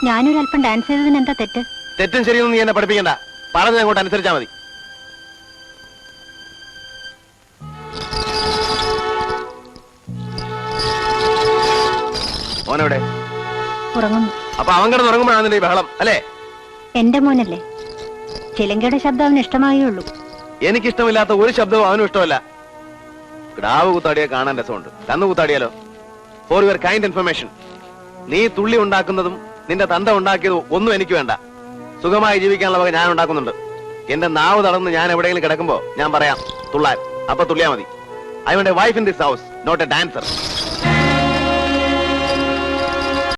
ഞാനൊരല്പം dance ചെയ്തതിന് എന്താ തെറ്റ്? തെറ്റും ശരിയൊന്നും നീ എന്നെ പഠിപ്പിക്കണ്ട. പറഞ്ഞത് അങ്ങോട്ട് അനുസരിച്ചാ മതി. മോനെവിടെ? ഉറങ്ങുന്നു. അപ്പൊ അവൻ കിടന്ന് ഉറങ്ങുമ്പോഴാണ് നിന്റെ ഈ ബഹളം അല്ലേ? എന്റെ മോനല്ലേ, ചിലങ്കയുടെ ശബ്ദം അവന് ഇഷ്ടമായേ ഉള്ളൂ. എനിക്കിഷ്ടമില്ലാത്ത ഒരു ശബ്ദവും അവനും ഇഷ്ടമല്ല. കിടാവ് കൂത്താടിയെ കാണാൻ രസമുണ്ട്, കന്ന് കൂത്താടിയാലോ? ഫോർ യുവർ കൈൻഡ് ഇൻഫർമേഷൻ, നീ തുള്ളി ഉണ്ടാക്കുന്നതും നിന്റെ തന്ത ഉണ്ടാക്കിയതും ഒന്നും എനിക്ക് വേണ്ട. സുഖമായി ജീവിക്കാനുള്ള വക ഞാൻ ഉണ്ടാക്കുന്നുണ്ട്. എന്റെ നാവ് തടന്ന് ഞാൻ എവിടെയെങ്കിലും കിടക്കുമ്പോ ഞാൻ പറയാം തുള്ളാൻ, അപ്പൊ തുള്ളിയാ മതി. I want a wife in this house, not a dancer.